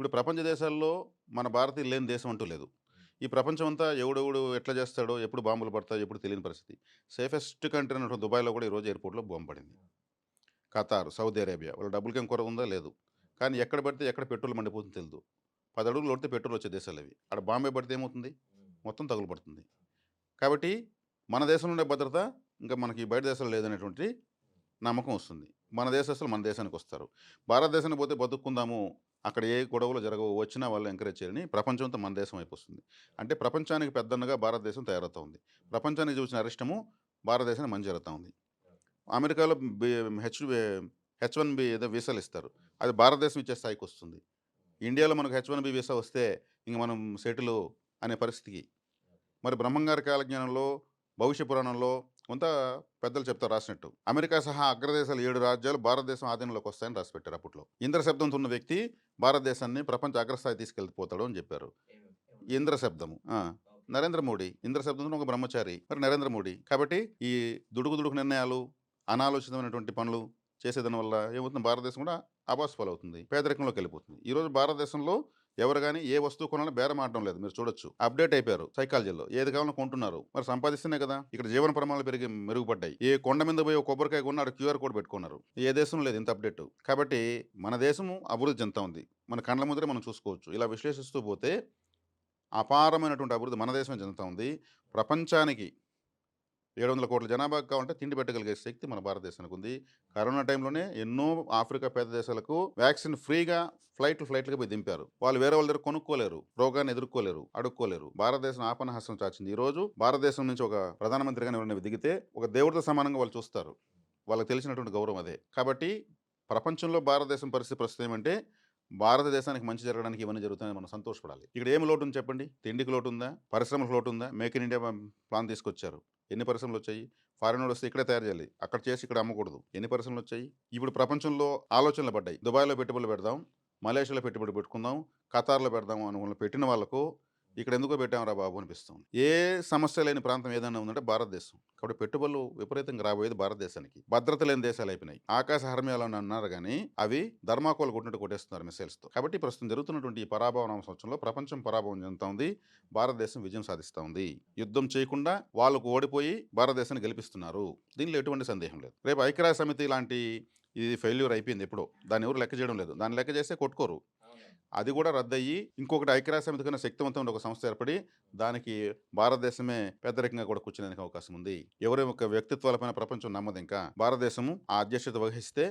ఇప్పుడు ప్రపంచ దేశాల్లో మన భారతీయులు లేని దేశం అంటూ లేదు. ఈ ప్రపంచం అంతా ఎవడెవడు ఎట్లా చేస్తాడో, ఎప్పుడు బాంబులు పడతాయో ఎప్పుడు తెలియని పరిస్థితి. సేఫెస్ట్ కంట్రీ అయినటువంటి దుబాయ్‌లో కూడా ఈరోజు ఎయిర్‌పోర్ట్‌లో బాంబ్ పడింది. ఖతార్, సౌదీ అరేబియా వాళ్ళ డబ్బులకేం కొరవ ఉందా? లేదు. కానీ ఎక్కడ పడితే ఎక్కడ పెట్రోల్ మండిపోతుందో తెలీదు. 10 అడుగులు కొడితే పెట్రోల్ వచ్చే దేశాలవి. ఆడ బాంబే పడితే ఏమవుతుంది? మొత్తం తగులుపడుతుంది. కాబట్టి మన దేశంలో ఉండే భద్రత ఇంకా మనకి బయట దేశాల్లో లేదనేటువంటి నమ్మకం వస్తుంది. మన దేశస్తులు మన దేశానికొస్తారు. భారతదేశానికి పోతే బతుక్కుందాము, అక్కడ ఏ గొడవలు జరగవు, వచ్చినా వాళ్ళు ఎంకరేజ్ చేయరని ప్రపంచం అంతా మన దేశం వైపు వస్తుంది. అంటే ప్రపంచానికి పెద్దన్నగా భారతదేశం తయారవుతా ఉంది. ప్రపంచానికి చూసిన అరిష్టము భారతదేశానికి మంచి జరుగుతా ఉంది. అమెరికాలో బి హెచ్-1బి ఏదో వీసాలు ఇస్తారు. అది భారతదేశం ఇచ్చే స్థాయికొస్తుంది. ఇండియాలో మనకు హెచ్-1బి వీసా వస్తే ఇంక మనం సెటిలు అనే పరిస్థితికి. మరి బ్రహ్మంగారి కాలజ్ఞానంలో, భవిష్య పురాణంలో కొంత పెద్దలు చెప్తారు రాసినట్టు. అమెరికా సహా అగ్రదేశాలు 7 రాజ్యాలు భారతదేశం ఆధీనంలోకి వస్తాయని రాసిపెట్టారు అప్పట్లో. ఇంద్ర శబ్దంతో ఉన్న వ్యక్తి భారతదేశాన్ని ప్రపంచ అగ్రస్థాయి తీసుకెళ్ళిపోతాడు అని చెప్పారు. ఇంద్ర శబ్దము. నరేంద్ర మోడీ. ఇంద్ర శబ్దంతో ఒక బ్రహ్మచారి. మరి నరేంద్ర మోడీ. కాబట్టి ఈ దుడుకు దుడుకు నిర్ణయాలు, అనాలోచితమైనటువంటి పనులు చేసేదాని వల్ల ఏమవుతుంది భారతదేశం కూడా అబాస్పాలవుతుంది. పేదరికంలోకి వెళ్ళిపోతుంది. ఈరోజు భారతదేశంలో ఎవరు గాని ఏ వస్తువు కొనాలన్నా బేరం ఆడడం లేదు. మీరు చూడొచ్చు. అప్‌డేట్ అయిపోయారు సైకాలజీలో. ఏది కావాలన్నా కొంటున్నారు. మరి సంపాదిస్తేనే కదా! ఇక్కడ జీవన ప్రమాణాలు మెరుగుపడ్డాయి. ఏ కొండ మీద పోయి ఒక కొబ్బరికాయ కొన్నా ఆడ క్యూఆర్ కోడ్ పెట్టుకున్నారు. ఏ దేశంలో లేదు ఇంత అప్‌డేట్. కాబట్టి మన దేశము అభివృద్ధి చెందుతా ఉంది. మన కండ్ల ముందరే మనం చూసుకోవచ్చు. ఇలా విశ్లేషిస్తూ పోతే అపారమైనటువంటి అభివృద్ధి మన దేశమే చెందుతా ఉంది. ప్రపంచానికి 700 కోట్ల జనాభాకి కావాలంటే తిండి పెట్టగలిగే శక్తి మన భారతదేశానికి ఉంది. కరోనా టైంలోనే ఎన్నో ఆఫ్రికా పేద దేశాలకు వ్యాక్సిన్ ఫ్రీగా ఫ్లైట్‌లుగా పోయి దింపారు. వాళ్ళు వేరే వాళ్ళ దగ్గర కొనుక్కోలేరు. రోగాన్ని ఎదుర్కోలేరు. అడుక్కోలేరు. భారతదేశం ఆపన్నహస్తం చాచింది. ఈరోజు భారతదేశం నుంచి ఒక ప్రధానమంత్రి గాని ఎవరైనా దిగితే ఒక దేవుడితో సమానంగా వాళ్ళు చూస్తారు. వాళ్ళకి తెలిసినటువంటి గౌరవం అదే. కాబట్టి ప్రపంచంలో భారతదేశం పరిస్థితి ప్రస్తుతం ఏమంటే భారతదేశానికి మంచి జరగడానికి ఇవన్నీ జరుగుతాయని మనం సంతోషపడాలి. ఇక్కడ ఏమి లోటు ఉంది చెప్పండి? తిండికి లోటు ఉందా? పరిశ్రమలకు లోటు ఉందా? మేక్ ఇన్ ఇండియా ప్లాన్ తీసుకొచ్చారు. ఎన్ని పరిశ్రమలొచ్చాయి? ఫారినోడు వస్తే ఇక్కడే తయారు చేయాలి. అక్కడ చేసి ఇక్కడ అమ్మకూడదు. ఎన్ని పరిశ్రమలొచ్చాయి? ఇప్పుడు ప్రపంచంలో ఆలోచనలు పడ్డాయి. దుబాయ్‌లో పెట్టుబడులు పెడదాం. మలేషియాలో పెట్టుబడి పెట్టుకుందాం. ఖతార్‌లో పెడదాం అని పెట్టిన వాళ్ళకు ఇక్కడ ఎందుకో పెట్టాంరా బాబు అనిపిస్తుంది. ఏ సమస్య లేని ప్రాంతం ఏదైనా ఉందంటే భారతదేశం. కాబట్టి పెట్టుబడులు విపరీతంగా రాబోయేది భారతదేశానికి. భద్రత లేని దేశాలు అయిపోయినాయి. ఆకాశ హర్మ్యాలని అన్నారు గానీ అవి ధర్మాకోలు కొట్టినట్టు కొట్టేస్తున్నారు మిసైల్స్‌తో. కాబట్టి ప్రస్తుతం జరుగుతున్నటువంటి ఈ పరాభవన సంవత్సరంలో ప్రపంచం పరాభవం చెందుతా ఉంది. భారతదేశం విజయం సాధిస్తా ఉంది. యుద్ధం చేయకుండా వాళ్ళకు ఓడిపోయి భారతదేశాన్ని గెలిపిస్తున్నారు. దీనిలో ఎటువంటి సందేహం లేదు. రేపు ఐక్యరాజ్య సమితి లాంటి ఇది ఫెయిల్యూర్ అయిపోయింది ఎప్పుడో. దాన్ని ఎవరు లెక్క చేయడం లేదు. దాన్ని లెక్క చేస్తే కొట్టుకోరు. అది కూడా రద్దయ్యి ఇంకొకటి ఐక్యరాజ్య సమితి కన్నా శక్తివంతమైన ఒక సంస్థ ఏర్పడి దానికి భారతదేశమే పెద్దరికంగా కూడా కూర్చునేందుకు అవకాశం ఉంది. ఎవరి యొక్క వ్యక్తిత్వాలపైన ప్రపంచం నమ్మదు ఇంకా. భారతదేశము ఆ అధ్యక్షత వహిస్తే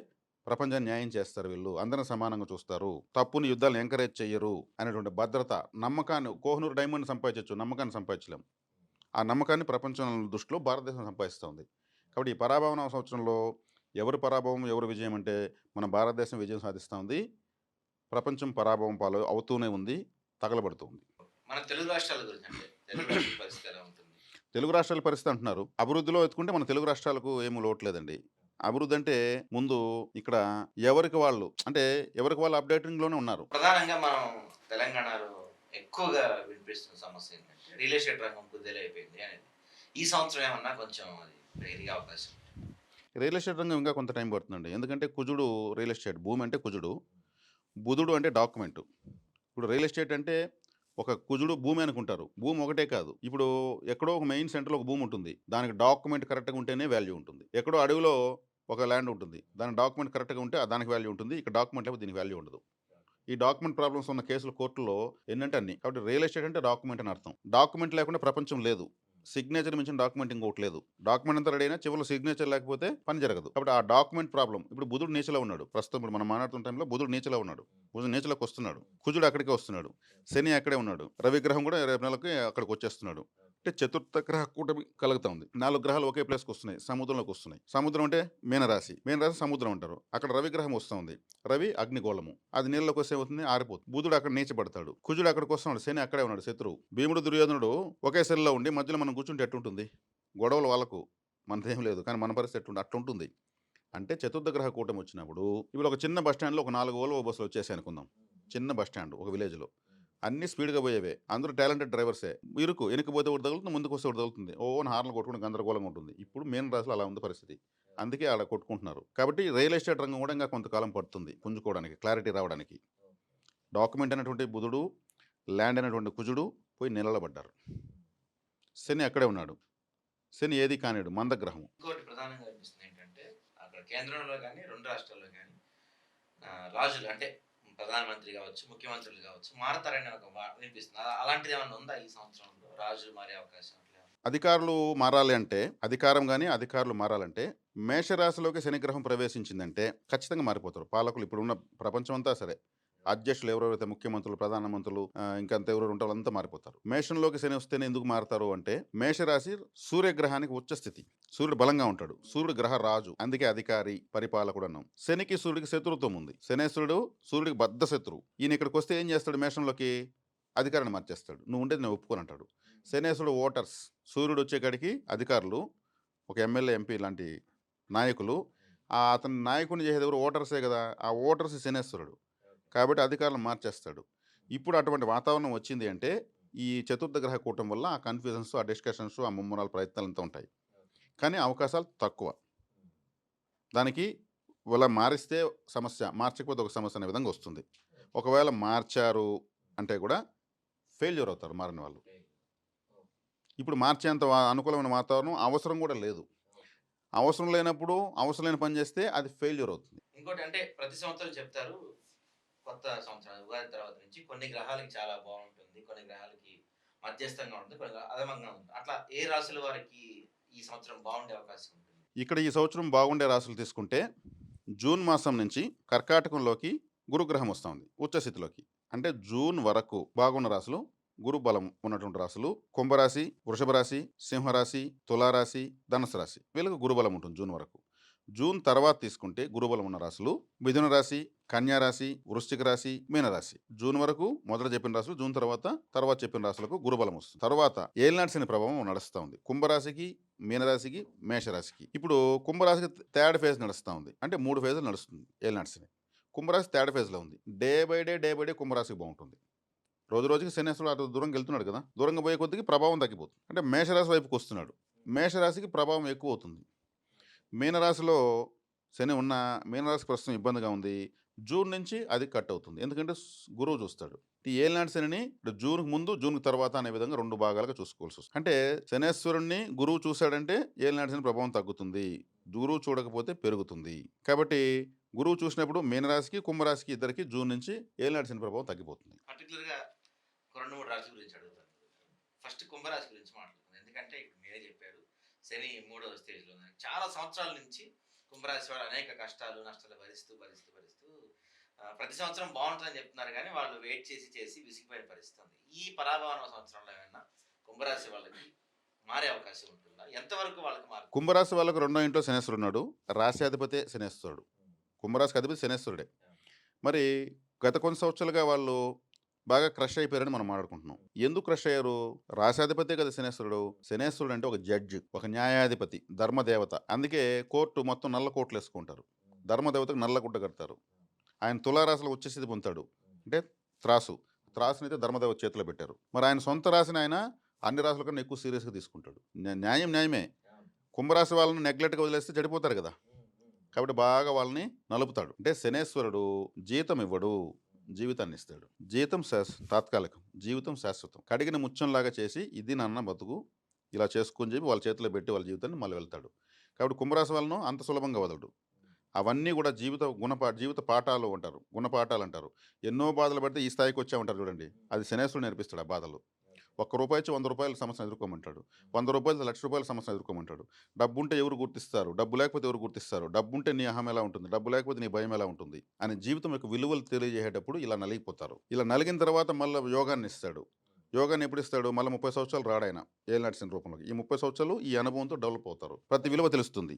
ప్రపంచాన్ని న్యాయం చేస్తారు వీళ్ళు. అందరిని సమానంగా చూస్తారు. తప్పుని యుద్ధాలను ఎంకరేజ్ చెయ్యరు అనేటువంటి భద్రత, నమ్మకాన్ని కోహినూర్ డైమండ్ సంపాదించొచ్చు. నమ్మకాన్ని సంపాదించలేం. ఆ నమ్మకాన్ని ప్రపంచం దృష్టిలో భారతదేశం సంపాదిస్తుంది. కాబట్టి ఈ పరాభవన సంవత్సరంలో ఎవరు పరాభవం, ఎవరు విజయం అంటే మన భారతదేశం విజయం సాధిస్తా ఉంది. ప్రపంచం పరాభవం పాలు అవుతూనే ఉంది. తగలబడుతూ ఉంది. మన తెలుగు రాష్ట్రాల గురించి అంటే తెలుగు రాష్ట్రాల పరిస్థితి ఎలా ఉంటుంది? తెలుగు రాష్ట్రాల పరిస్థితి అంటున్నారు. అభివృద్ధిలో ఎత్తుకుంటే మన తెలుగు రాష్ట్రాలకు ఏమి లోటు లేదండి. అభివృద్ధి అంటే ముందు ఇక్కడ ఎవరికి వాళ్ళు అంటే ఎవరికి వాళ్ళు అప్‌డేటింగ్‌లోనే ఉన్నారు. ప్రధానంగా మనం తెలంగాణలో ఎక్కువగా వినిపిస్తున్న సమస్య ఏంటంటే రియల్ ఎస్టేట్ రంగం కుదేలైపోయింది అనేది. ఈ సంవత్సరం ఏమన్నా కొంచెం అది పెరిగే అవకాశం ఉందా? రియల్ ఎస్టేట్ రంగం ఇంకా కొంత టైం పడుతుందండి. ఎందుకంటే కుజుడు రియల్ ఎస్టేట్ భూమి అంటే కుజుడు. బుధుడు అంటే డాక్యుమెంటు. ఇప్పుడు రియల్ ఎస్టేట్ అంటే ఒక కుజుడు భూమి అనుకుంటారు. భూమి ఒకటే కాదు. ఇప్పుడు ఎక్కడో ఒక మెయిన్ సెంటర్‌లో ఒక భూమి ఉంటుంది. దానికి డాక్యుమెంట్ కరెక్ట్‌గా ఉంటేనే వాల్యూ ఉంటుంది. ఎక్కడో అడవిలో ఒక ల్యాండ్ ఉంటుంది. దాని డాక్యుమెంట్ కరెక్ట్‌గా ఉంటే దానికి వాల్యూ ఉంటుంది. ఇక్కడ డాక్యుమెంట్ లేకపోతే దీనికి వాల్యూ ఉండదు. ఈ డాక్యుమెంట్ ప్రాబ్లమ్స్ ఉన్న కేసులు కోర్టులో ఎన్నంటే అన్ని. కాబట్టి రియల్ ఎస్టేట్ అంటే డాక్యుమెంట్ అని అర్థం. డాక్యుమెంట్ లేకుండా ప్రపంచం లేదు. సిగ్నేచర్ మించిన డాక్యుమెంట్ ఇంకోటి లేదు. డాక్యుమెంట్ అంతా రెడీ అయినా చివరిలో సిగ్నేచర్ లేకపోతే పని జరగదు. కాబట్టి ఆ డాక్యుమెంట్ ప్రాబ్లమ్ ఇప్పుడు బుధుడు నీచలో ఉన్నాడు. ప్రస్తుతం ఇప్పుడు మనం మాట్లాడుతున్న టైంలో బుధుడు నీచలో ఉన్నాడు. బుధుడు నీచలోకి వస్తున్నాడు. కుజుడు అక్కడికే వస్తున్నాడు. శని అక్కడే ఉన్నాడు. రవిగ్రహం కూడా రేపు నెలకి అక్కడికి వచ్చేస్తున్నాడు. అంటే చతుర్థ గ్రహ కూటమి కలుగుతా ఉంది. 4 గ్రహాలు ఒకే ప్లేస్‌కి వస్తున్నాయి. సముద్రంలోకి వస్తున్నాయి. సముద్రం అంటే మీనరాశి. మీనరాశి సముద్రం అంటారు. అక్కడ రవిగ్రహం వస్తా ఉంది. రవి అగ్నిగోళము. అది నీళ్ళలోకి వస్తే ఏమవుతుంది? ఆరిపోతుంది. బుధుడు అక్కడ నీచబడతాడు. కుజుడు అక్కడికి వస్తున్నాడు. శని అక్కడే ఉన్నాడు శత్రువు. భీముడు, దుర్యోధనుడు ఒకే సెల్‌లో ఉండి మధ్యలో మనం కూర్చుంటే ఎట్టుంటుంది? గొడవలు వాళ్ళకు. మనదేం లేదు. కానీ మన పరిస్థితి ఎట్టుంది? అట్లుంటుంది. అంటే చతుర్థ గ్రహ కూటమి వచ్చినప్పుడు ఇప్పుడు ఒక చిన్న బస్ స్టాండ్‌లో ఒక 4 వోల్వో బస్సులు వచ్చేసాయి అనుకుందాం. చిన్న బస్ స్టాండ్ ఒక విలేజ్‌లో. అన్నీ స్పీడ్‌గా పోయేవే. అందరూ టాలెంటెడ్ డ్రైవర్సే. ఇరుకు ఎనక్కి పోతే ఒకటి తగులుతుంది. ముందుకొస్తే ఒకటి తగులుతుంది. ఓన్ హార్న్‌లు కొట్టుకుంటే గందరగోళంగా ఉంటుంది. ఇప్పుడు మీన రాశిలో అలా ఉంది పరిస్థితి. అందుకే ఆడ కొట్టుకుంటున్నారు. కాబట్టి రియల్ ఎస్టేట్ రంగం కూడా ఇంకా కొంతకాలం పడుతుంది పుంజుకోవడానికి, క్లారిటీ రావడానికి. డాక్యుమెంట్ అయినటువంటి బుధుడు, ల్యాండ్ అయినటువంటి కుజుడు పోయి నిలబడ్డారు. శని అక్కడే ఉన్నాడు. శని ఏది కానిడు మందగ్రహం. ఇంకోటి ప్రధానంగా అనిపిస్తుంది ఏంటంటే అక్కడ కేంద్రంలో కానీ 2 రాష్ట్రాల్లో కానీ రాజులు అంటే ప్రధానమంత్రి కావచ్చు, ముఖ్యమంత్రులు కావచ్చు మారతారని ఒక వినిపిస్తుంది. అలాంటిది ఏమన్నా ఉందా ఈ సంవత్సరంలో? రాజులు మారే అవకాశం అట్లా ఏమన్నా? అధికారులు మారాలి అంటే అధికారం కానీ అధికారులు మారాలంటే మేషరాశిలోకి శనిగ్రహం ప్రవేశించిందంటే ఖచ్చితంగా మారిపోతారు పాలకులు. ఇప్పుడున్న ప్రపంచం అంతా సరే అధ్యక్షులు ఎవరెవరైతే ముఖ్యమంత్రులు, ప్రధానమంత్రులు, ఇంకంత ఎవరెవరు ఉంటారో అంతా మారిపోతారు. మేషంలోకి శని వస్తేనే ఎందుకు మారుతారు అంటే మేషరాశి సూర్యగ్రహానికి ఉచ్చ స్థితి. సూర్యుడు బలంగా ఉంటాడు. సూర్యుడు గ్రహ రాజు, అందుకే అధికారి, పరిపాలకుడు అన్నాం. శనికి సూర్యుడికి శత్రుత్వం ఉంది. శనేశ్వరుడు సూర్యుడికి బద్ధ శత్రువు. ఈయన ఇక్కడికి వస్తే ఏం చేస్తాడు? మేషంలోకి అధికారాన్ని మార్చేస్తాడు. నువ్వు ఉండేది నేను ఒప్పుకొని అంటాడు. శనేశ్వరుడు ఓటర్స్. సూర్యుడు వచ్చేకాడికి అధికారులు, ఒక ఎమ్మెల్యే, ఎంపీ లాంటి నాయకులు, అతని నాయకుడిని చేసేది ఎవరు? ఓటర్సే కదా. ఆ ఓటర్స్ శనేశ్వరుడు కాబట్టి అధికారులను మార్చేస్తాడు. ఇప్పుడు అటువంటి వాతావరణం వచ్చింది అంటే ఈ చతుర్థ గ్రహ కూటం వల్ల ఆ కన్ఫ్యూజన్స్, ఆ డిస్కషన్స్, ఆ ముమ్మరాల ప్రయత్నాలు అంతా ఉంటాయి. కానీ అవకాశాలు తక్కువ. దానికి ఇలా మారిస్తే సమస్య, మార్చకపోతే ఒక సమస్య అనే విధంగా వస్తుంది. ఒకవేళ మార్చారు అంటే కూడా ఫెయిల్యూర్ అవుతారు మారిన వాళ్ళు. ఇప్పుడు మార్చేంత అనుకూలమైన వాతావరణం అవసరం కూడా లేదు. అవసరం లేనప్పుడు అవసరం లేని పని చేస్తే అది ఫెయిల్యూర్ అవుతుంది. ఇంకోటి అంటే ప్రతి సంవత్సరం చెప్తారు కొత్త సంవత్సరం ఉగాది తర్వాత నుంచి కొన్ని గ్రహాలకి చాలా బాగుంటుంది, కొన్ని గ్రహాలకి మధ్యస్థంగా ఉంటుంది, కొన్ని అధమంగా ఉంటుంది. అట్లా ఏ రాశుల వారికి ఈ సంవత్సరం బాగుండే అవకాశం ఉంటుంది? ఇక్కడ ఈ సంవత్సరం బాగుండే రాశులు తీసుకుంటే జూన్ మాసం నుంచి కర్కాటకంలోకి గురుగ్రహం వస్తుంది ఉచ్చస్థితిలోకి. అంటే జూన్ వరకు బాగున్న రాశులు, గురు బలం ఉన్నటువంటి రాశులు కుంభరాశి, వృషభ రాశి, సింహరాశి, తులారాశి, ధనుసు రాశి. వీళ్ళకి గురుబలం ఉంటుంది జూన్ వరకు. జూన్ తర్వాత తీసుకుంటే గురుబలం ఉన్న రాశులు మిథున రాశి, కన్యా రాశి, వృశ్చిక రాశి, మీనరాశి. జూన్ వరకు మొదట చెప్పిన రాశులు. జూన్ తర్వాత చెప్పిన రాశులకు గురుబలం వస్తుంది. తర్వాత ఏలినాటి శని ప్రభావం నడుస్తూ ఉంది కుంభరాశికి, మీనరాశికి, మేషరాశికి. ఇప్పుడు కుంభరాశికి థర్డ్ ఫేజ్ నడుస్తూ ఉంది. అంటే 3 ఫేజులు నడుస్తుంది ఏలినాటి శని. కుంభరాశి థర్డ్ ఫేజ్లో ఉంది. డే బై డే కుంభరాశికి బాగుంటుంది. రోజు రోజుకి శనేశ్వరుడు అటు దూరంగా వెళ్తున్నాడు కదా. దూరంగా పోయే కొద్దికి ప్రభావం తగ్గిపోతుంది. అంటే మేషరాశి వైపుకి వస్తున్నాడు. మేషరాశికి ప్రభావం ఎక్కువ అవుతుంది. మీనరాశిలో శని ఉన్న మీనరాశి ప్రస్తుతం ఇబ్బందిగా ఉంది. జూన్ నుంచి అది కట్ అవుతుంది. ఎందుకంటే గురువు చూస్తాడు. ఈ ఏలినాటి శనిని జూన్కి ముందు, జూన్కి తర్వాత అనే విధంగా 2 భాగాలుగా చూసుకోవాల్సి వస్తుంది. అంటే శనేశ్వరుణ్ణి గురువు చూశాడంటే ఏలినాటి శని ప్రభావం తగ్గుతుంది. గురువు చూడకపోతే పెరుగుతుంది. కాబట్టి గురువు చూసినప్పుడు మీనరాశికి, కుంభరాశికి ఇద్దరికి జూన్ నుంచి ఏలినాటి శని ప్రభావం తగ్గిపోతుంది. పర్టికులర్గా ఒక 2-3 రాశుల గురించి అడుగుతాను. ఫస్ట్ కుంభరాశి గురించి మాట్లాడుతున్నాను. ఎందుకంటే ఇప్పుడు మీరే చెప్పారు శని 3వ స్టేజ్లో ఉంది. చాలా సంవత్సరాల నుంచి కుంభరాశి వారు అనేక కష్టాలు, నష్టాలు భరిస్తూ ప్రతి సంవత్సరం బాగుంటుందని చెప్తున్నారు కానీ వాళ్ళు వెయిట్ చేసి విసిగిపోయిన పరిస్థితి ఉంది. ఈ పరాభవన సంవత్సరంలో ఏమైనా కుంభరాశి వాళ్ళకి మారే అవకాశం ఉంటుందా? ఎంతవరకు వాళ్ళకి మారుతుంది? కుంభరాశి వాళ్ళకు 2వ ఇంట్లో శనేశ్వరుడు ఉన్నాడు. రాశ్యాధిపతి శనేశ్వరుడు. కుంభరాశికి అధిపతి శనేశ్వరుడే. మరి గత కొన్ని సంవత్సరాలుగా వాళ్ళు బాగా క్రష్ అయిపోయారని మనం మాట్లాడుకుంటున్నాం. ఎందుకు క్రష్ అయ్యారు? రాశాధిపతే కదా శనేశ్వరుడు. శనేశ్వరుడు అంటే ఒక జడ్జి, ఒక న్యాయాధిపతి, ధర్మదేవత. అందుకే కోర్టు మొత్తం నల్ల కోట్లు వేసుకుంటారు. ధర్మదేవతకు నల్ల గుడ్డ కడతారు. ఆయన తులారాశిలో వచ్చేసి పొందుతాడు. అంటే త్రాసుని అయితే ధర్మదేవత చేతిలో పెట్టారు. మరి ఆయన సొంత రాశిని ఆయన అన్ని రాశుల కన్నా ఎక్కువ సీరియస్గా తీసుకుంటాడు. న్యాయమే. కుంభరాశి వాళ్ళని నెగ్లెక్ట్గా వదిలేస్తే చెడిపోతారు కదా. కాబట్టి బాగా వాళ్ళని నలుపుతాడు. అంటే శనేశ్వరుడు జీతం ఇవ్వడు, జీవితాన్ని ఇస్తాడు. జీతం తాత్కాలికం, జీవితం శాశ్వతం. కడిగిన ముత్యంలాగా చేసి ఇది నాన్న బతుకు ఇలా చేసుకొని చెప్పి వాళ్ళ చేతిలో పెట్టి వాళ్ళ జీవితాన్ని మళ్ళీ వెళ్తాడు. కాబట్టి కుంభరాశి వాళ్ళను అంత సులభంగా వదలడు. అవన్నీ కూడా జీవిత పాఠాలు అంటారు, గుణపాఠాలు అంటారు. ఎన్నో బాధలు పడితే ఈ స్థాయికి వచ్చామంటారు చూడండి. అది శనేశ్వరుడు నేర్పిస్తాడు. ఆ బాధలు ₹1 ఇచ్చి ₹100 సమస్యను ఎదుర్కోమంటాడు. ₹100 ₹1,00,000 సమస్యను ఎదుర్కోమంటాడు. డబ్బు ఉంటే ఎవరు గుర్తిస్తారు, డబ్బు లేకపోతే ఎవరు గుర్తిస్తారు, డబ్బు ఉంటే నీ అహం ఎలా ఉంటుంది, డబ్బు లేకపోతే నీ భయం ఎలా ఉంటుంది అని జీవితం యొక్క విలువలు తెలియజేసేటప్పుడు ఇలా నలిగిపోతారు. ఇలా నలిగిన తర్వాత మళ్ళీ యోగాన్ని ఇస్తాడు. యోగాన్ని ఎప్పుడు ఇస్తాడు? మళ్ళీ 30 సంవత్సరాలు రాడాయన ఏలినాటి శని రూపంలోకి. ఈ 30 సంవత్సరాలు ఈ అనుభవంతో డెవలప్ అవుతారు. ప్రతి విలువ తెలుస్తుంది.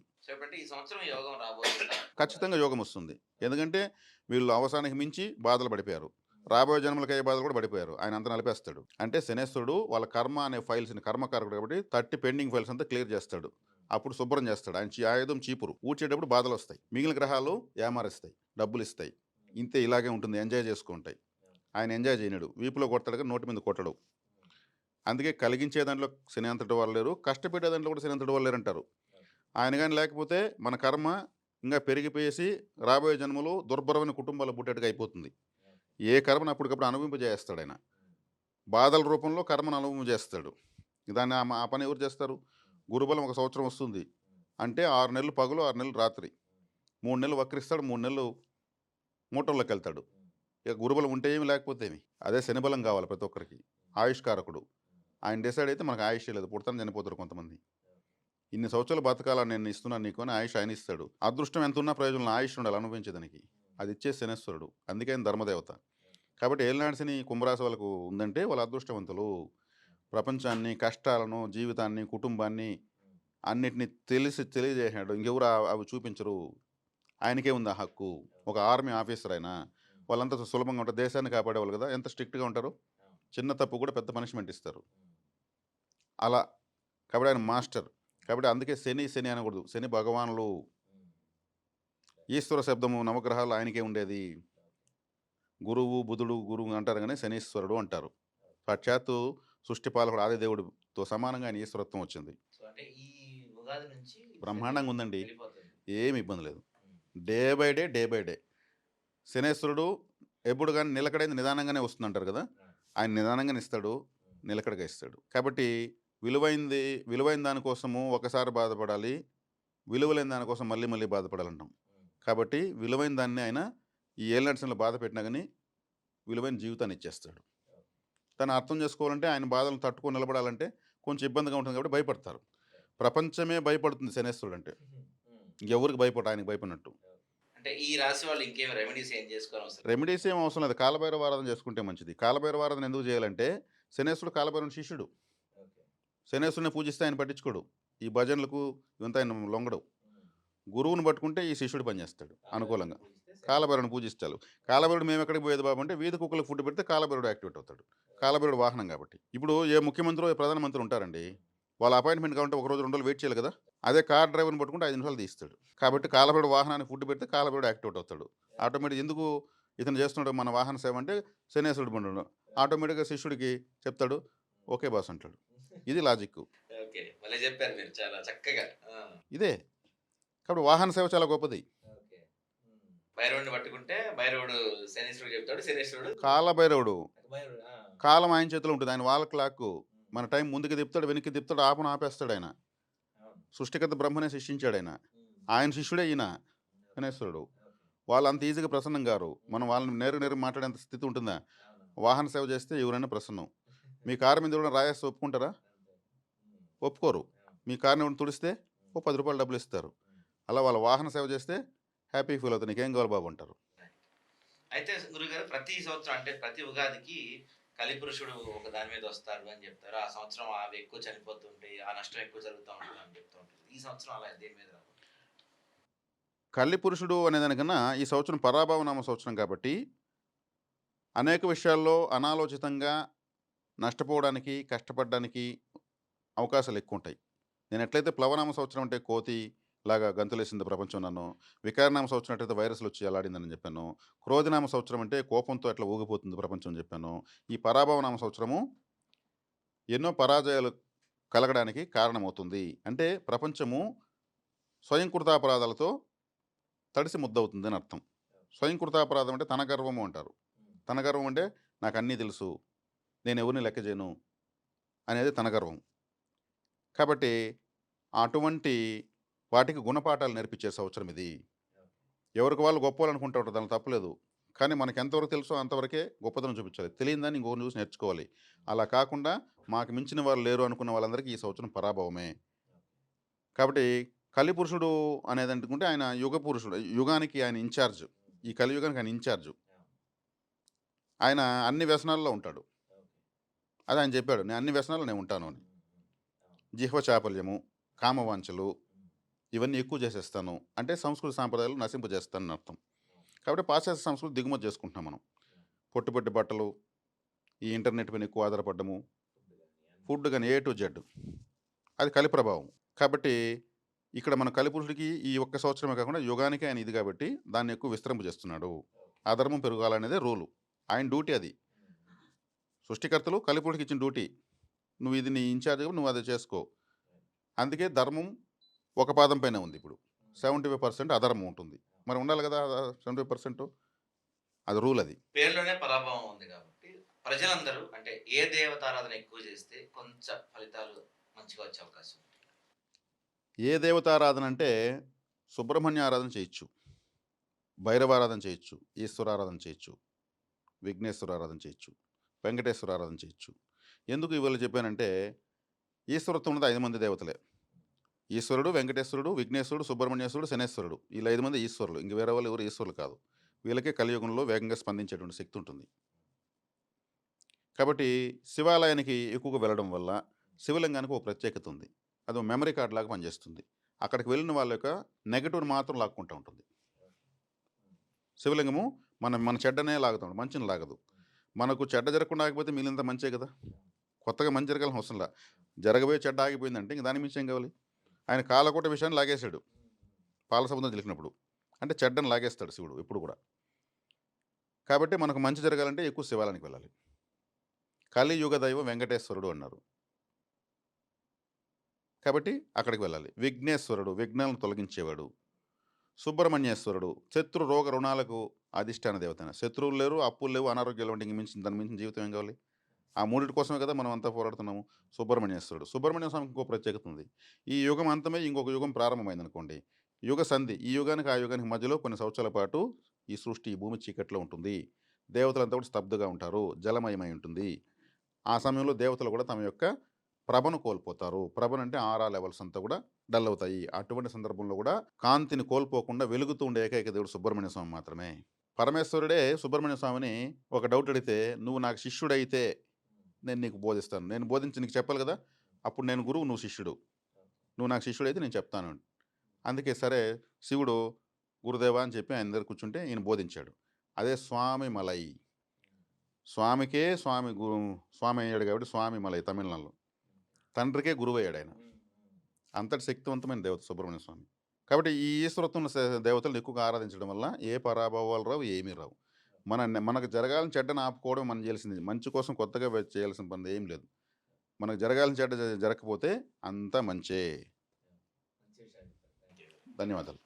ఈ సంవత్సరం యోగం రాబోతుంది. ఖచ్చితంగా యోగం వస్తుంది. ఎందుకంటే వీళ్ళు అవసరానికి మించి బాధలు పడిపోయారు. రాబోయే జన్మలకి అయ్యే బాధలు కూడా పడిపోయారు. ఆయన అంతా నలిపేస్తాడు. అంటే శనేశ్వరుడు వాళ్ళ కర్మ అనే ఫైల్స్ని, కర్మకారకుడు కాబట్టి 30 పెండింగ్ ఫైల్స్ అంతా క్లియర్ చేస్తాడు. అప్పుడు శుభ్రం చేస్తాడు. ఆయన ఆయుధం చీపురు. ఊడ్చేటప్పుడు బాధలు వస్తాయి. మిగిలిన గ్రహాలు ఏమారిస్తాయి, డబ్బులు ఇస్తాయి. ఇంతే, ఇలాగే ఉంటుంది. ఎంజాయ్ చేసుకుంటాయి. ఆయన ఎంజాయ్ చేయలేడు. వీపులో కొడతాడు కానీ నోటి మీద కొట్టడు. అందుకే కలిగించే దాంట్లో శని అంతటి వాళ్ళు లేరు, కష్టపెట్టే దాంట్లో కూడా శని అంతటి వాళ్ళు లేరు అంటారు. ఆయన కానీ లేకపోతే మన కర్మ ఇంకా పెరిగిపోయేసి రాబోయే జన్మలో దుర్భరమైన కుటుంబాలు పుట్టేట్టుగా అయిపోతుంది. ఏ కర్మను అప్పటికప్పుడు అనుభవింపజేస్తాడు ఆయన. బాధల రూపంలో కర్మను అనుభవింపజేస్తాడు. దాన్ని ఆ పని ఎవరు చేస్తారు? గురుబలం ఒక సంవత్సరం వస్తుంది. అంటే 6 నెలలు పగలు, 6 నెలలు రాత్రి. 3 నెలలు వక్రిస్తాడు, 3 నెలలు మూటల్లోకెళ్తాడు. ఇక గురుబలం ఉంటే ఏమి, లేకపోతే ఏమి. అదే శనిబలం కావాలి ప్రతి ఒక్కరికి. ఆయుష్కారకుడు. ఆయన డిసైడ్ అయితే మనకు ఆయుష్ లేదు. పుడతాను చనిపోతారు కొంతమంది. ఇన్ని సంవత్సరాలు బతకాలని నేను ఇస్తున్నాను నీకు అని ఆయుష్ ఆయన ఇస్తాడు. అదృష్టం ఎంత ఉన్నా ప్రయోజనం ఆయుష్ ఉండాలి అనుభవించేదానికి. అది ఇచ్చే శనేశ్వరుడు. అందుకే ఆయన ధర్మదేవత. కాబట్టి ఏలినాటి శని కుంభరాశి వాళ్ళకు ఉందంటే వాళ్ళు అదృష్టవంతులు. ప్రపంచాన్ని, కష్టాలను, జీవితాన్ని, కుటుంబాన్ని అన్నిటిని తెలియజేసాడు. ఇంకెవరు అవి చూపించరు. ఆయనకే ఉంది ఆ హక్కు. ఒక ఆర్మీ ఆఫీసర్ ఆయన. వాళ్ళంతా సులభంగా ఉంటారు. దేశాన్ని కాపాడేవాళ్ళు కదా! ఎంత స్ట్రిక్ట్‌గా ఉంటారు. చిన్న తప్పు కూడా పెద్ద పనిష్మెంట్ ఇస్తారు. అలా. కాబట్టి ఆయన మాస్టర్. కాబట్టి అందుకే శని, శని అనకూడదు. శని భగవానులు. ఈశ్వర శబ్దము నవగ్రహాలు ఆయనకే ఉండేది. గురువు, బుధుడు గురువు అంటారు గానీ శనీశ్వరుడు అంటారు. సాక్షాత్తు సృష్టిపాలకుడు ఆదిదేవుడితో సమానంగా ఆయన ఈశ్వరత్వం వచ్చింది. సో అంటే ఈ ఉగాది నుంచి బ్రహ్మాండంగా ఉందండి. వెళ్ళిపోతుంది. ఏమి ఇబ్బంది లేదు. Day by day, day by day. శనేశ్వరుడు ఎప్పుడు గాని నిలకడైంది నిదానంగానే వస్తుందంటారు కదా! ఆయన నిదానంగానే ఇస్తాడు. నిలకడగా ఇస్తాడు. కాబట్టి విలువైన దాని కోసము ఒకసారి బాధపడాలి. విలువలేని దాని కోసం మళ్ళీ మళ్ళీ బాధపడాలంటాం. కాబట్టి విలువైన దాన్ని ఆయన ఈ ఏలినాటి శనిలో బాధ పెట్టినా గాని విలువైన జీవితాన్ని ఇచ్చేస్తాడు. దాన్ని అర్థం చేసుకోవాలంటే ఆయన బాధలను తట్టుకొని నిలబడాలంటే కొంచెం ఇబ్బందిగా ఉంటుంది కాబట్టి భయపడతారు. ప్రపంచమే భయపడుతుంది శనేశ్వరుడంటే. ఇంకెవరికి భయపడరు ఆయనకి భయపడినట్టు. అంటే ఈ రాశి వాళ్ళు ఇంకేం రెమెడీస్ ఏం చేసుకోని అవసరం లేదు. రెమెడీస్ ఏం అవసరం లేదు. కాలభైరవ ఆరాధన చేసుకుంటే మంచిది. కాలభైరవ ఆరాధన ఎందుకు చేయాలంటే శనేశ్వరుడు కాలభైరవుని శిష్యుడు. ఓకే. శనేశ్వరుని పూజిస్తే ఆయన పట్టించుకోడు. ఈ భజనలకు ఇవంతా ఆయన లొంగడు. గురువుని పట్టుకుంటే ఈ శిష్యుడు పనిచేస్తాడు అనుకూలంగా. కాలభైరవుని పూజిస్తాడు. కాలభైరవుడు మేము ఎక్కడికి పోయేది బాబు అంటే వీధి కుక్కలకు ఫుడ్ పెడితే కాలభైరవుడు యాక్టివేట్ అవుతాడు. కాలభైరవుడు వాహనం కాబట్టి. ఇప్పుడు ఏ ముఖ్యమంత్రో ఏ ప్రధానమంత్రి ఉంటారండి. వాళ్ళ అపాయింట్మెంట్ కావాలంటే ఒక రోజు 2 రోజులు వెయిట్ చేయాలి కదా! అదే కార్ డ్రైవర్‌ని పట్టుకుంటే 5 నిమిషాలు తీస్తాడు. కాబట్టి కాలభైరవుడు వాహనానికి ఫుడ్ పెడితే కాలభైరవుడు యాక్టివేట్ అవుతాడు. ఆటోమేటిక్ ఎందుకు ఇతను చేస్తున్నాడు మన వాహన సేవ అంటే శనేశ్వరుడు బండు. ఆటోమేటిక్‌గా శిష్యుడికి చెప్తాడు. ఓకే బాస్ అంటాడు. ఇది లాజిక్కు. ఓకే. భలే చెప్పారు మీరు చాలా చక్కగా. ఆ! ఇదే. కాబట్టి వాహన సేవ చాలా గొప్పది. ఓకే. భైరవుడిని పట్టుకుంటే భైరవుడు శనీశ్వరుడు చెప్తాడు. శనీశ్వరుడు కాలభైరవుడు. భైరవుడు. ఆ! కాలం ఆయన చేతిలో ఉంటుంది. ఆయన వాల్ క్లాక్కు. మన టైం ముందుకు తిప్పుతాడు, వెనక్కి తిప్పుతాడు, ఆపేస్తాడాయన. అవును. సృష్టికర్త బ్రహ్మనే సృష్టించాడాయన. ఆయన శిష్యుడే ఈయన శనేశ్వరుడు. ఓకే. వాళ్ళు అంత ఈజీగా ప్రసన్నం గారు. మనం వాళ్ళని నేరుగా మాట్లాడేంత స్థితి ఉంటుందా? అవును. వాహన సేవ చేస్తే ఎవరైనా ప్రసన్నం. మీ కారు మీద ఎవరైనా రాయేస్తే ఒప్పుకుంటారా? అంతే. ఒప్పుకోరు. అవును. మీ కార్‌ని ఎవరైనా తుడిస్తే ఓ రూ. 10 డబ్బులు ఇస్తారు. అలా వాళ్ళ వాహన సేవ చేస్తే హ్యాపీ ఫీల్ అవుతారు. నీకేం కావాలి బాబు అంటారు. అయితే గురుగారు ప్రతి సంవత్సరం అంటే ప్రతి ఉగాదికి కలిపురుషుడు ఒక దాని మీద వస్తాడు అని చెప్తారు. ఆ సంవత్సరం అవి ఎక్కువ చనిపోతుంటాయి. ఆ నష్టం ఎక్కువ జరుగుతా ఉంటుంది అని చెప్తూ ఉంటారు. ఈ సంవత్సరం అలా దేని మీద రాబోతుంది? కల్లి పురుషుడు అనేదానికన్నా ఈ సంవత్సరం పరాభవనామ సంవత్సరం కాబట్టి అనేక విషయాల్లో అనాలోచితంగా నష్టపోవడానికి, కష్టపడడానికి అవకాశాలు ఎక్కువుంటాయి. నేను ఎట్లయితే ప్లవనామ సంవత్సరం అంటే కోతి లాగా గంతులేసింది ప్రపంచం నన్ను, వికారనామ సంవత్సరం ఎట్లయితే వైరస్‌లు వచ్చి అల్లాడిందని చెప్పాను, క్రోధినామ సంవత్సరం అంటే కోపంతో ఎట్లా ఊగిపోతుంది ప్రపంచం అని చెప్పాను. ఈ పరాభవనామ సంవత్సరము ఎన్నో పరాజయాలు కలగడానికి కారణమవుతుంది. అంటే ప్రపంచము స్వయంకృతాపరాధాలతో తడిసి ముద్దవుతుందని అర్థం. స్వయంకృతాపరాధం అంటే తన గర్వము అంటారు. తన గర్వం అంటే నాకన్నీ తెలుసు. నేనెవరిని లెక్క చేయను అనేది తన గర్వం. కాబట్టి అటువంటి వాటికి గుణపాఠాలు నేర్పించే సంవత్సరం ఇది. ఎవరికి వాళ్ళు గొప్పోళ్ళనుకుంటారు దాంట్లో తప్పులేదు. కానీ మనకు ఎంతవరకు తెలుసో అంతవరకే గొప్పతనం చూపించాలి. తెలియని దాన్ని ఇంకొకరిని చూసి నేర్చుకోవాలి. అలా కాకుండా మాకు మించిన వాళ్ళు లేరు అనుకున్న వాళ్ళందరికీ ఈ సంవత్సరం పరాభవమే. కాబట్టి కలిపురుషుడు అనేదనుకుంటే ఆయన యుగ పురుషుడు. యుగానికి ఆయన ఇన్‌చార్జ్. ఈ కలియుగానికి ఆయన ఇన్‌చార్జ్. ఆయన అన్ని వ్యసనాల్లో ఉంటాడు. అది ఆయన చెప్పాడు. నేను అన్ని వ్యసనాల్లో నేను ఉంటాను అని. జిహ్వ చాపల్యము, కామవాంఛలు ఇవన్నీ ఎక్కువ చేసేస్తాను. అంటే సంస్కృతి సాంప్రదాయాలు నశింపజేస్తానని అర్థం. కాబట్టి పాశ్చాత్య సంస్కృతి దిగుమతి చేసుకుంటున్నాం మనం. పొట్టి పొట్టి బట్టలు, ఈ ఇంటర్నెట్ పైన ఎక్కువ ఆధారపడ్డము, ఫుడ్ గాని ఏ టు జెడ్. అది కలి ప్రభావం. కాబట్టి ఇక్కడ మన కలిపురుషుడికి ఈ ఒక్క సంవత్సరమే కాకుండా యుగానికి ఆయన ఇది కాబట్టి దాన్ని ఎక్కువ విస్తరింపజేస్తున్నాడు. అధర్మం పెరగాలనేదే రూలు. ఆయన డ్యూటీ అది. సృష్టికర్తలు కలిపురుడికి ఇచ్చిన డ్యూటీ. నువ్వు ఇది నీ ఇన్‌చార్జ్‌గా నువ్వు అది చేసుకో. అందుకే ధర్మం ఒక పాదం పైనే ఉంది ఇప్పుడు. 75% అధర్మం ఉంటుంది. మరి ఉండాలి కదా! 75%. అది రూల్ అది. పేరులోనే పరాభవం ఉంది కాబట్టి ప్రజలందరూ అంటే ఏ దేవతారాధన ఎక్కువ చేస్తే కొంచెం ఫలితాలు మంచిగా వచ్చే అవకాశం ఉంది? ఏ దేవతారాధన అంటే సుబ్రహ్మణ్య ఆరాధన చేయొచ్చు, భైరవారాధన చేయొచ్చు, ఈశ్వరారాధన చేయొచ్చు, విఘ్నేశ్వర ఆరాధన చేయొచ్చు, వెంకటేశ్వర ఆరాధన చేయొచ్చు. ఎందుకు ఇవాళ చెప్పానంటే ఈశ్వరత్వం ఉన్నది 5 మంది దేవతలే. ఈశ్వరుడు, వెంకటేశ్వరుడు, విఘ్నేశ్వరుడు, సుబ్రహ్మణ్యేశ్వరుడు, శనేశ్వరుడు. వీళ్ళు 5 మంది ఈశ్వరులు. ఇంక వేరే వాళ్ళు ఎవరు ఈశ్వరులు కాదు. వీళ్ళకే కలియుగంలో వేగంగా స్పందించేటువంటి శక్తి ఉంటుంది. కాబట్టి శివాలయానికి ఎక్కువగా వెళ్ళడం వల్ల శివలింగానికి ఒక ప్రత్యేకత ఉంది. అది ఒక మెమరీ కార్డ్ లాగా పనిచేస్తుంది. అక్కడికి వెళ్ళిన వాళ్ళ యొక్క నెగటివ్‌ని మాత్రం లాక్కుంటా ఉంటుంది. శివలింగము మన మన చెడ్డనే లాగుతాడు. మంచిని లాగదు. మనకు చెడ్డ జరగకుండా ఆగిపోతే మిగిలినంతా మంచే కదా! కొత్తగా మంచి జరగాల్సిన అవసరంలా. జరగబోయే చెడ్డ ఆగిపోయిందంటే ఇంక దానికి మించి ఏం కావాలి? ఆయన కాలకూట విషయాన్ని లాగేశాడు. పాల సముద్రం చిలికినప్పుడు. అంటే చెడ్డని లాగేస్తాడు శివుడు ఎప్పుడు కూడా. కాబట్టి మనకు మంచి జరగాలంటే ఎక్కువ శివాలయానికి వెళ్ళాలి. కలియుగ దైవం వెంకటేశ్వరుడు అన్నారు. కాబట్టి అక్కడికి వెళ్ళాలి. విఘ్నేశ్వరుడు విఘ్నాలను తొలగించేవాడు. సుబ్రహ్మణ్యేశ్వరుడు శత్రు రోగ రుణాలకు అధిష్టాన దేవత. శత్రువులు లేరు, అప్పులు లేవు, అనారోగ్యాలు ఉంటే ఇంక మించిన దాని మించిన జీవితం ఏం కావాలి? ఆ మూడిటి కోసమే కదా మనం అంతా పోరాడుతున్నాము. సుబ్రహ్మణ్యేశ్వరుడు. సుబ్రహ్మణ్య స్వామికి ఇంకో ప్రత్యేకత ఉంది. ఈ యుగం అంతమే ఇంకొక యుగం ప్రారంభమైంది అనుకోండి. యుగ సంధి. ఈ యుగానికి ఆ యుగానికి మధ్యలో కొన్ని సంవత్సరాల పాటు ఈ సృష్టి ఈ భూమి చీకట్లో ఉంటుంది. దేవతలంతా కూడా స్తబ్దుగా ఉంటారు. జలమయమై ఉంటుంది. ఆ సమయంలో దేవతలు కూడా తమ యొక్క ప్రభను కోల్పోతారు. ప్రభనంటే ఆరా లెవెల్స్ అంతా కూడా డల్ అవుతాయి. అటువంటి సందర్భంలో కూడా కాంతిని కోల్పోకుండా వెలుగుతూ ఉండే ఏకైక దేవుడు సుబ్రహ్మణ్య స్వామి మాత్రమే. పరమేశ్వరుడే సుబ్రహ్మణ్య స్వామిని ఒక డౌట్ అడిగితే, "నువ్వు నాకు శిష్యుడైతే నేను నీకు బోధిస్తాను. నేను బోధించి నీకు చెప్పాలి కదా! అప్పుడు నేను గురువు, నువ్వు శిష్యుడు. నువ్వు నాకు శిష్యుడైతే నేను చెప్తాను." అందుకే సరే శివుడు గురుదేవా అని చెప్పి ఆయన దగ్గర కూర్చుంటే ఈయన బోధించాడు. అదే స్వామి మలై. స్వామికే స్వామి అయ్యాడు కాబట్టి స్వామి మలై తమిళనాడులో. తండ్రికే గురువయ్యాడు ఆయన. అంతటి శక్తివంతమైన దేవత సుబ్రహ్మణ్య స్వామి. కాబట్టి ఈ ఈశ్వరత్వం దేవతలను ఎక్కువగా ఆరాధించడం వల్ల ఏ పరాభవాలు రావు, ఏమీ రావు. మనకు జరగాలని చెడ్డను ఆపుకోవడం మనం చేయాల్సింది. మంచి కోసం కొత్తగా చేయాల్సిన పని ఏం లేదు. మనకు జరగాలని చెడ్డ జరగకపోతే అంతా మంచే. ధన్యవాదాలు.